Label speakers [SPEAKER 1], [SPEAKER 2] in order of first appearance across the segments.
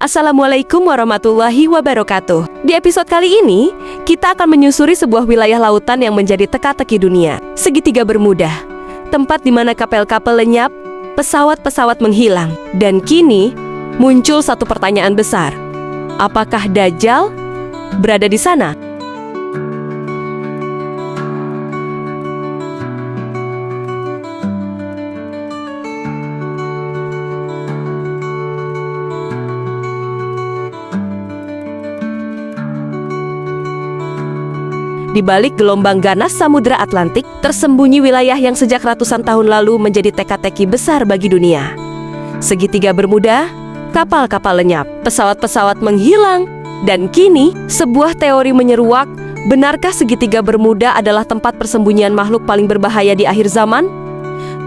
[SPEAKER 1] Assalamualaikum warahmatullahi wabarakatuh. Di episode kali ini, kita akan menyusuri sebuah wilayah lautan yang menjadi teka-teki dunia, segitiga Bermuda, tempat di mana kapal-kapal lenyap, pesawat-pesawat menghilang, dan kini muncul satu pertanyaan besar. Apakah Dajjal berada di sana? Di balik gelombang ganas Samudra Atlantik, tersembunyi wilayah yang sejak ratusan tahun lalu menjadi teka-teki besar bagi dunia. Segitiga Bermuda, kapal-kapal lenyap, pesawat-pesawat menghilang, dan kini sebuah teori menyeruak, benarkah segitiga Bermuda adalah tempat persembunyian makhluk paling berbahaya di akhir zaman?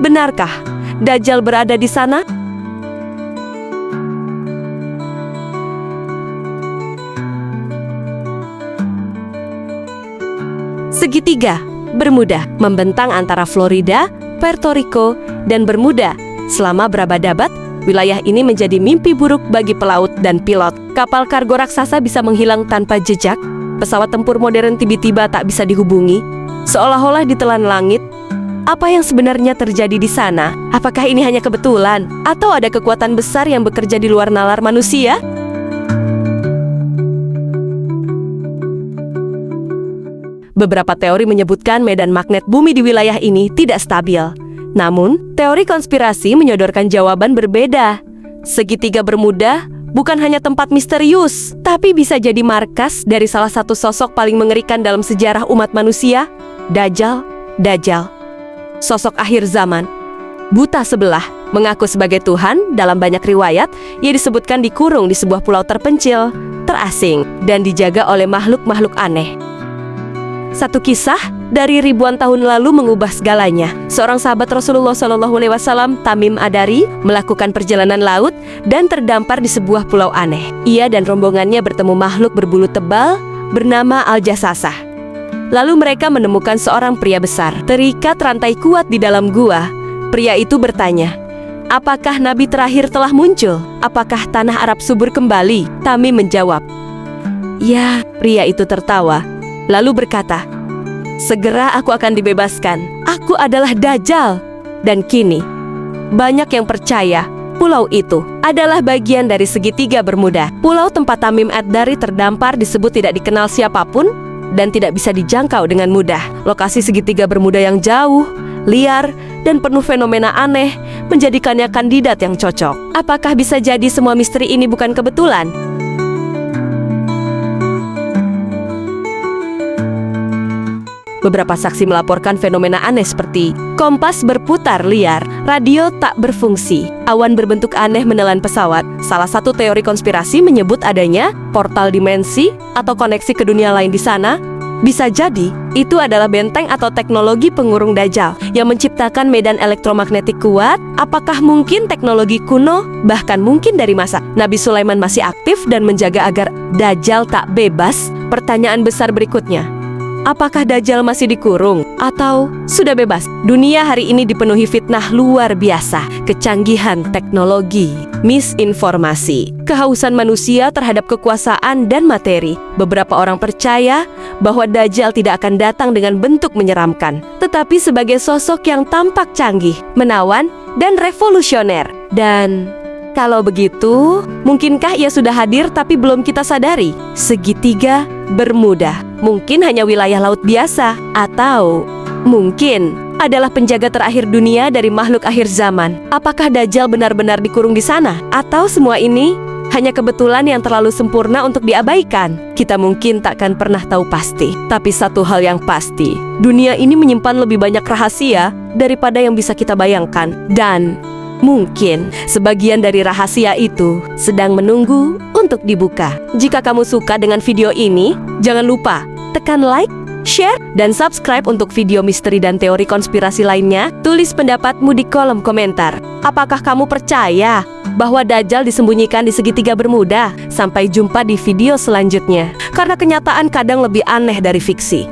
[SPEAKER 1] Benarkah Dajjal berada di sana? Segitiga Bermuda membentang antara Florida, Puerto Rico, dan Bermuda. Selama berabad-abad, wilayah ini menjadi mimpi buruk bagi pelaut dan pilot. Kapal kargo raksasa bisa menghilang tanpa jejak, pesawat tempur modern tiba-tiba tak bisa dihubungi, seolah-olah ditelan langit. Apa yang sebenarnya terjadi di sana? Apakah ini hanya kebetulan? Atau ada kekuatan besar yang bekerja di luar nalar manusia? Beberapa teori menyebutkan medan magnet bumi di wilayah ini tidak stabil. Namun, teori konspirasi menyodorkan jawaban berbeda. Segitiga Bermuda bukan hanya tempat misterius, tapi bisa jadi markas dari salah satu sosok paling mengerikan dalam sejarah umat manusia, Dajjal. Sosok akhir zaman. Buta sebelah, mengaku sebagai Tuhan. Dalam banyak riwayat, ia disebutkan dikurung di sebuah pulau terpencil, terasing, dan dijaga oleh makhluk-makhluk aneh. Satu kisah dari ribuan tahun lalu mengubah segalanya. Seorang sahabat Rasulullah SAW, Tamim Ad-Dari, melakukan perjalanan laut dan terdampar di sebuah pulau aneh. Ia dan rombongannya bertemu makhluk berbulu tebal bernama Al-Jassasah. Lalu mereka menemukan seorang pria besar, terikat rantai kuat di dalam gua. Pria itu bertanya, apakah Nabi terakhir telah muncul? Apakah tanah Arab subur kembali? Tamim menjawab, ya. Pria itu tertawa, lalu berkata, segera aku akan dibebaskan. Aku adalah Dajjal. Dan kini, banyak yang percaya pulau itu adalah bagian dari segitiga Bermuda. Pulau tempat Tamim Ad-Dari terdampar disebut tidak dikenal siapapun dan tidak bisa dijangkau dengan mudah. Lokasi segitiga Bermuda yang jauh, liar, dan penuh fenomena aneh menjadikannya kandidat yang cocok. Apakah bisa jadi semua misteri ini bukan kebetulan? Beberapa saksi melaporkan fenomena aneh seperti kompas berputar liar, radio tak berfungsi, awan berbentuk aneh menelan pesawat. Salah satu teori konspirasi menyebut adanya portal dimensi atau koneksi ke dunia lain di sana. Bisa jadi itu adalah benteng atau teknologi pengurung Dajjal yang menciptakan medan elektromagnetik kuat. Apakah mungkin teknologi kuno, bahkan mungkin dari masa Nabi Sulaiman masih aktif dan menjaga agar Dajjal tak bebas? Pertanyaan besar berikutnya, apakah Dajjal masih dikurung atau sudah bebas? Dunia hari ini dipenuhi fitnah luar biasa, kecanggihan teknologi, misinformasi, kehausan manusia terhadap kekuasaan dan materi. Beberapa orang percaya bahwa Dajjal tidak akan datang dengan bentuk menyeramkan, tetapi sebagai sosok yang tampak canggih, menawan, dan revolusioner. Dan kalau begitu, mungkinkah ia sudah hadir tapi belum kita sadari? Segitiga Bermuda mungkin hanya wilayah laut biasa, atau mungkin adalah penjaga terakhir dunia dari makhluk akhir zaman. Apakah Dajjal benar-benar dikurung di sana? Atau semua ini hanya kebetulan yang terlalu sempurna untuk diabaikan? Kita mungkin takkan pernah tahu pasti. Tapi satu hal yang pasti, dunia ini menyimpan lebih banyak rahasia daripada yang bisa kita bayangkan. Dan mungkin sebagian dari rahasia itu sedang menunggu untuk dibuka. Jika kamu suka dengan video ini, jangan lupa tekan like, share, dan subscribe untuk video misteri dan teori konspirasi lainnya. Tulis pendapatmu di kolom komentar. Apakah kamu percaya bahwa Dajjal disembunyikan di segitiga Bermuda? Sampai jumpa di video selanjutnya, karena kenyataan kadang lebih aneh dari fiksi.